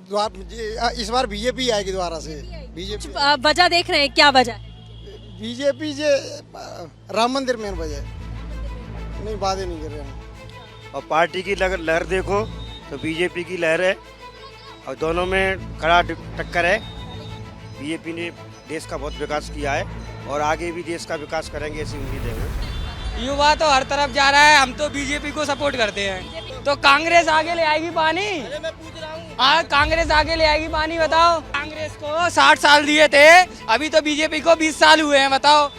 इस बार बीजेपी आएगी दोबारा से। बीजेपी वजह देख रहे हैं, क्या वजह है? बीजेपी जे राम मंदिर में वजह नहीं, बातें नहीं कर रहे हैं। और पार्टी की लहर देखो तो बीजेपी की लहर है और दोनों में कड़ा टक्कर है। बीजेपी ने देश का बहुत विकास किया है और आगे भी देश का विकास करेंगे ऐसी उम्मीद है हमें। युवा तो हर तरफ जा रहा है, हम तो बीजेपी को सपोर्ट करते हैं। तो कांग्रेस आगे ले आएगी पानी? कांग्रेस आगे ले आएगी पानी? बताओ, कांग्रेस को 60 साल दिए थे, अभी तो बीजेपी को 20 साल हुए हैं। बताओ,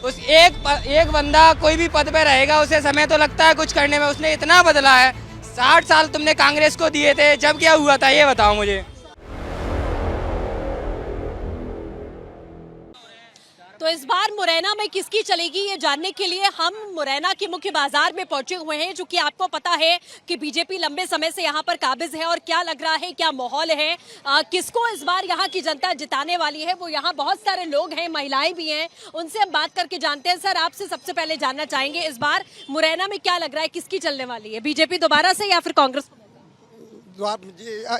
उस एक बंदा कोई भी पद पे रहेगा, उसे समय तो लगता है कुछ करने में। उसने इतना बदला है। 60 साल तुमने कांग्रेस को दिए थे, जब क्या हुआ था ये बताओ मुझे। तो इस बार मुरैना में किसकी चलेगी ये जानने के लिए हम मुरैना के मुख्य बाजार में पहुंचे हुए हैं, जो कि आपको पता है कि बीजेपी लंबे समय से यहां पर काबिज है। और क्या लग रहा है, क्या माहौल है, किसको इस बार यहां की जनता जिताने वाली है, वो यहां बहुत सारे लोग हैं, महिलाएं भी हैं, उनसे हम बात करके जानते हैं। सर, आपसे सबसे पहले जानना चाहेंगे, इस बार मुरैना में क्या लग रहा है, किसकी चलने वाली है? बीजेपी दोबारा से या फिर कांग्रेस?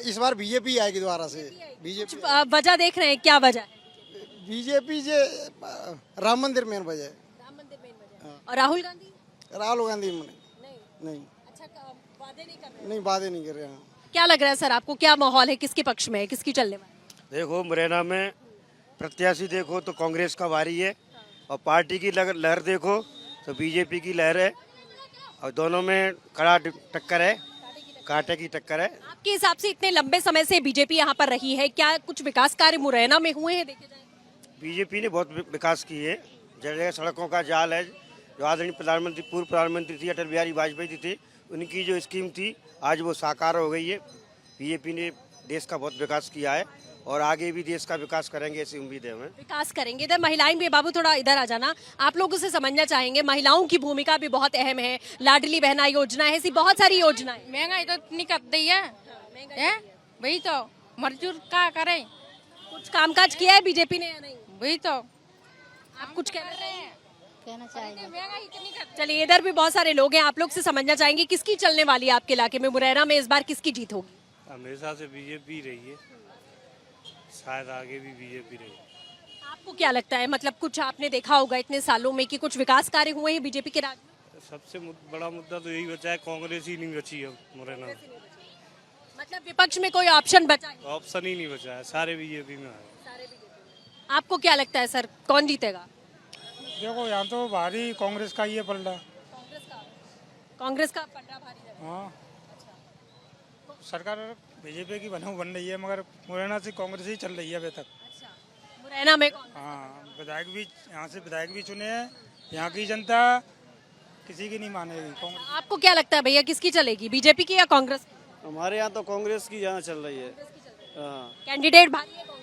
इस बार बीजेपी आएगी दोबारा से। बीजेपी वजह देख रहे हैं, क्या वजह है? बीजेपी जे राम मंदिर में वजह। राम मंदिर में वजह। और राहुल गांधी में नहीं। अच्छा, वादे नहीं कर रहे? नहीं, बातें नहीं कर रहे हैं। क्या लग रहा है सर आपको, क्या माहौल है, किसके पक्ष में है, किसकी चलने वाली? देखो, मुरैना में प्रत्याशी देखो तो कांग्रेस का भारी है और पार्टी की लहर देखो तो बीजेपी की लहर है और दोनों में कड़ा टक्कर है, कांटे की टक्कर है। आपके हिसाब से इतने लंबे समय से बीजेपी यहाँ पर रही है, क्या कुछ विकास कार्य मुरैना में हुए हैं? देखे जाए बीजेपी ने बहुत विकास की है। जगह सड़कों का जाल है। जो आदरणीय प्रधानमंत्री, पूर्व प्रधानमंत्री थी अटल बिहारी वाजपेयी जी थे, उनकी जो स्कीम थी आज वो साकार हो गई है। बीजेपी ने देश का बहुत विकास किया है और आगे भी देश का विकास करेंगे ऐसी उम्मीद है हमें। विकास करेंगे। इधर महिलाएं भी, बाबू थोड़ा इधर आ जाना। आप लोगों से समझना चाहेंगे, महिलाओं की भूमिका भी बहुत अहम है। लाडली बहना योजना है, ऐसी बहुत सारी योजनाएं। महंगाई तो इतनी कर दी है, वही तो मजदूर क्या करे। कुछ कामकाज किया है बीजेपी ने या नहीं? वही तो आप कुछ कहना चाहिए। महंगाई इतनी कर। चलिए, इधर भी बहुत सारे लोग हैं, आप लोग से समझना चाहेंगे किसकी चलने वाली है आपके इलाके में, मुरैना में इस बार किसकी जीत होगी? हमेशा से बीजेपी रही है, शायद आगे भी बीजेपी रही। आपको क्या लगता है, मतलब कुछ आपने देखा होगा इतने सालों में कि कुछ विकास कार्य हुए हैं बीजेपी के राज में? सबसे बड़ा मुद्दा तो यही बचा है, कांग्रेस ही नहीं बची है मुरैना में। मतलब विपक्ष में कोई ऑप्शन बचा है? ऑप्शन ही नहीं बचा है, सारे बीजेपी में है। आपको क्या लगता है सर, कौन जीतेगा? देखो, यहाँ तो भारी कांग्रेस का ही है पलड़ा। कांग्रेस का पलड़ा भारी है। हाँ, सरकार बीजेपी की बन रही है, मगर मुरैना से कांग्रेस ही चल रही है अभी तक। अच्छा, मुरैना में कौन? हाँ, विधायक भी यहाँ से विधायक भी चुने हैं। यहाँ की जनता किसी की नहीं मानेगी। कांग्रेस। आपको क्या लगता है भैया, किसकी चलेगी, बीजेपी की या कांग्रेस की? हमारे यहाँ तो कांग्रेस की यहाँ चल रही है। हाँ, कैंडिडेट भारी है कांग्रेस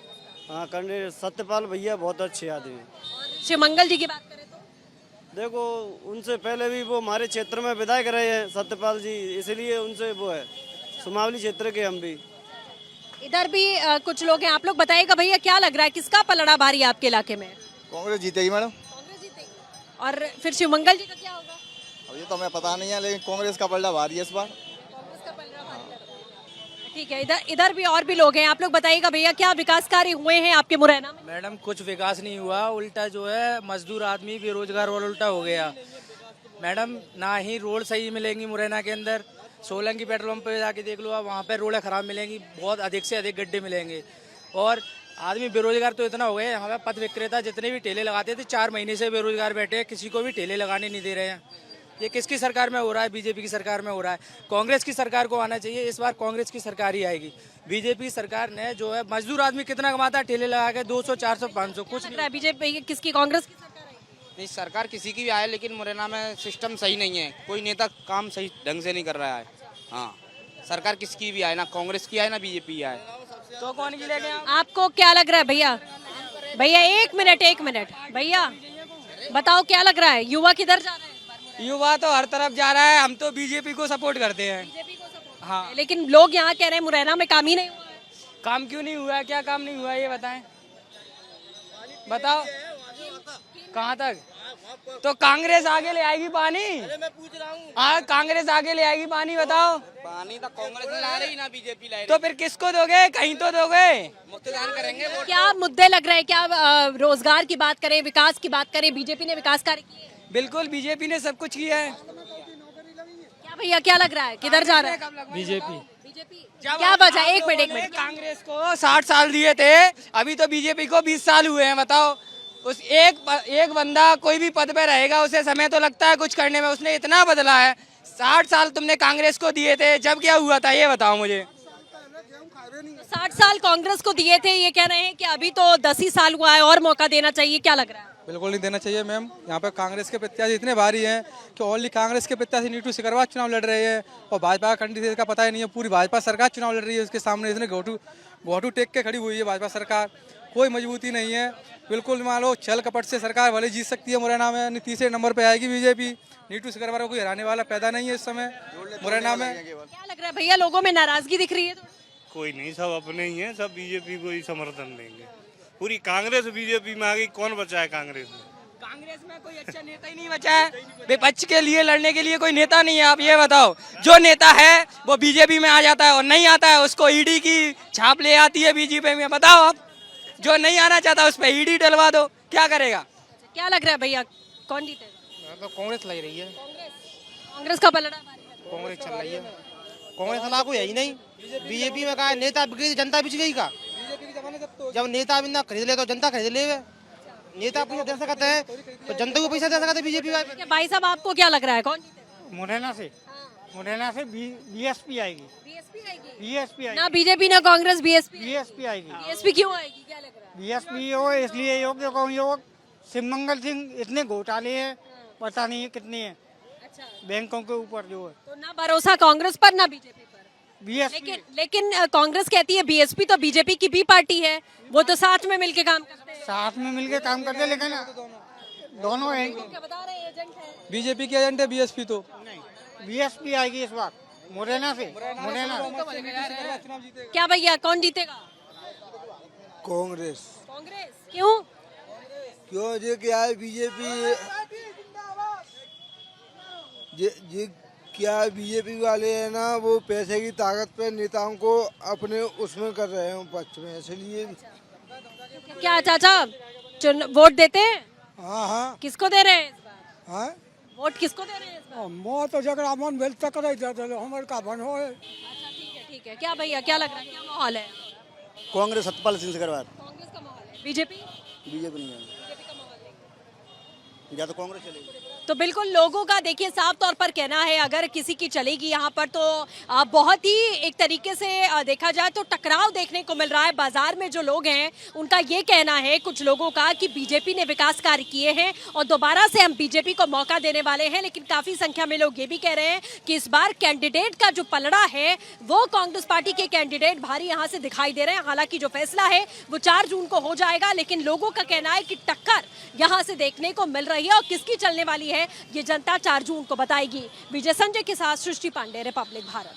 का। हाँ, कैंडिडेट सत्यपाल भैया बहुत अच्छे आदमी हैं। और शिवमंगल जी की बात करें तो देखो, उनसे पहले भी वो हमारे क्षेत्र में विधायक रहे हैं सत्यपाल जी, इसलिए उनसे वो है। सुमावली क्षेत्र के हम भी। इधर भी कुछ लोग हैं, आप लोग बताइएगा भैया, क्या लग रहा है, किसका पलड़ा भारी है आपके इलाके में? कांग्रेस जीतेगी मैडम। कांग्रेस जीतेगी। और फिर शिवमंगल जी का क्या होगा? अब ये तो हमें पता नहीं है, लेकिन कांग्रेस का पलड़ा भारी है इस बार। कांग्रेस का पलड़ा भारी लग रहा है। ठीक है, इधर भी और भी लोग हैं, आप लोग बताइएगा भैया, क्या विकास कार्य हुए हैं आपके मुरैना में? मैडम, कुछ विकास नहीं हुआ, उल्टा जो है मजदूर आदमी बेरोजगार और उल्टा हो गया। मैडम, ना ही रोड सही मिलेंगी मुरैना के अंदर। सोलंकी पेट्रोल पंप पे जाके देख लो आप, वहाँ पे रोडें खराब मिलेंगी, बहुत अधिक से अधिक गड्ढे मिलेंगे। और आदमी बेरोजगार तो इतना हो गया, यहाँ पे पथ विक्रेता जितने भी ठेले लगाते थे 4 महीने से बेरोजगार बैठे हैं, किसी को भी ठेले लगाने नहीं दे रहे हैं। ये किसकी सरकार में हो रहा है? बीजेपी की सरकार में हो रहा है। कांग्रेस की सरकार को आना चाहिए, इस बार कांग्रेस की सरकार ही आएगी। बीजेपी सरकार ने जो है, मजदूर आदमी कितना कमाता है ठेले लगा के, 200, 400, 500, कुछ नहीं। बीजेपी किसकी, कांग्रेस की सरकार है? नहीं, सरकार किसी की भी आए, लेकिन मुरैना में सिस्टम सही नहीं है। कोई नेता काम सही ढंग से नहीं कर रहा है। हाँ, सरकार किसकी भी आए, ना कांग्रेस की आए ना बीजेपी आए, तो कौन की लेके आपको क्या लग रहा है भैया? भैया एक मिनट भैया बताओ, क्या लग रहा है, युवा किधर जा रहे हैं? युवा तो हर तरफ जा रहा है, हम तो बीजेपी को सपोर्ट करते हैं। हाँ, लेकिन लोग यहाँ कह रहे हैं मुरैना में काम ही नहीं हुआ है। काम क्यों नहीं हुआ है? क्या काम नहीं हुआ है ये बताएं, बताओ। कहाँ तक? तो कांग्रेस आगे ले आएगी पानी? मैं पूछ रहा हूँ। हाँ, कांग्रेस आगे ले आएगी पानी, बताओ। पानी तो कांग्रेस ला रही ना बीजेपी ला रही। तो फिर किसको दोगे? कहीं तो दोगे। मतदान करेंगे। क्या मुद्दे लग रहे हैं? क्या रोजगार की बात करें, विकास की बात करें, बीजेपी ने विकास कार्य किए? बिल्कुल, बीजेपी ने सब कुछ किया है। क्या भैया, क्या लग रहा है, किधर जा रहा है? बीजेपी। क्या वजह? एक मिनट। कांग्रेस को 60 साल दिए थे, अभी तो बीजेपी को 20 साल हुए हैं, बताओ। उस एक बंदा कोई भी पद पे रहेगा, उसे समय तो लगता है कुछ करने में, उसने इतना बदला है। 60 साल तुमने कांग्रेस को दिए थे, जब क्या हुआ था ये बताओ मुझे। 60 साल कांग्रेस को दिए थे, ये कह रहे हैं कि अभी तो 10 ही साल हुआ है और मौका देना चाहिए, क्या लग रहा है? बिल्कुल नहीं देना चाहिए मैम। यहाँ पे कांग्रेस के प्रत्याशी इतने भारी हैं कि ओनली कांग्रेस के प्रत्याशी नीतू सिकरवार चुनाव लड़ रहे हैं और भाजपा का कैंडिडेट का पता ही नहीं है। पूरी भाजपा सरकार चुनाव लड़ रही है, उसके सामने इतने घोटू टेक के खड़ी हुई है भाजपा सरकार। कोई मजबूती नहीं है, बिल्कुल मान लो छल कपट से सरकार भले जीत सकती है मुरैना में, तीसरे नंबर पर आएगी बीजेपी। नीतू सिकरवार को कोई हराने वाला पैदा नहीं है इस समय मुरैना में। क्या लग रहा है भैया, लोगों में नाराजगी दिख रही है? कोई नहीं, सब अपने ही हैं, सब बीजेपी को ही समर्थन देंगे। पूरी कांग्रेस बीजेपी में आ गई, कौन बचा है कांग्रेस में? कांग्रेस में कोई अच्छा नेता ही नहीं बचा है। विपक्ष के लिए लड़ने के लिए कोई नेता नहीं है। आप ये बताओ, जो नेता है वो बीजेपी में आ जाता है और नहीं आता है उसको ईडी की छाप ले आती है बीजेपी में। बताओ आप, जो नहीं आना चाहता उस पर ईडी डलवा दो, क्या करेगा? क्या लग रहा है भैया, कौन जीतेगा? तो कांग्रेस लग रही है। कांग्रेस का पलड़ा? कांग्रेस चल रही है। कांग्रेस वाला कोई है ही नहीं। बीजेपी में कहा नेता बिक गई, जनता बिक गई का। जब नेता बिना खरीद ले तो जनता खरीद ले। नेता पैसा दे सकते हैं तो जनता को पैसा दे सकते हैं बीजेपी वाले। भाई साहब, आपको क्या लग रहा है, कौन जीतेगा? मुरैना से बीएसपी आएगी। बीएसपी आएगी ना बीजेपी ना कांग्रेस, बीएसपी। बीएसपी आएगी। बीएसपी क्यों आएगी, क्या लग रहा है? बीएसपी हो इसलिए योग शिवमंगल सिंह इतने घोटाले हैं, पता नहीं है कितने हैं। अच्छा, बैंकों के ऊपर जो है। तो ना भरोसा कांग्रेस पर ना बीजेपी पर। बीएसपी लेकिन कांग्रेस कहती है बीएसपी तो बीजेपी की भी पार्टी है, वो तो साथ में मिलके काम करते हैं। साथ में मिलके काम करते हैं, लेकिन दोनों हैं। क्या बता रहे हैं, एजेंट है? बीजेपी के एजेंट है बीएसपी तो। बीएसपी आएगी इस बार मुरैना से। मुरैना क्या भैया, कौन जीतेगा? कांग्रेस। कांग्रेस क्यों? क्यों ये क्या है, बीजेपी ये क्या है, बीजेपी वाले है ना, वो पैसे की ताकत पे नेताओं को अपने उसमें कर रहे हैं पक्ष में, इसलिए। क्या चाचा वोट देते हैं? हाँ हाँ किसको दे रहे हैं इस बार? हाँ, वोट किसको दे रहे हैं इस बार? मौत तो जगह मन भेज तक हमारे का बन हो। ठीक है। क्या भैया, क्या लग रहा है, क्या माहौल है? कांग्रेस सत्यपाल सिंह सिकरवार। कांग्रेस का माहौल है। बीजेपी? बीजेपी नहीं है, बीजेपी का माहौल है। या तो कांग्रेस चलेगी। तो बिल्कुल लोगों का देखिए साफ तौर पर कहना है, अगर किसी की चलेगी यहाँ पर तो बहुत ही एक तरीके से देखा जाए तो टकराव देखने को मिल रहा है। बाजार में जो लोग हैं उनका ये कहना है, कुछ लोगों का, कि बीजेपी ने विकास कार्य किए हैं और दोबारा से हम बीजेपी को मौका देने वाले हैं। लेकिन काफी संख्या में लोग ये भी कह रहे हैं कि इस बार कैंडिडेट का जो पलड़ा है वो कांग्रेस पार्टी के कैंडिडेट भारी यहाँ से दिखाई दे रहे हैं। हालांकि जो फैसला है वो 4 जून को हो जाएगा, लेकिन लोगों का कहना है कि टक्कर यहाँ से देखने को मिल रही है और किसकी चलने वाली है ये जनता 4 जून को बताएगी। विजय संजय के साथ सृष्टि पांडे, रिपब्लिक भारत।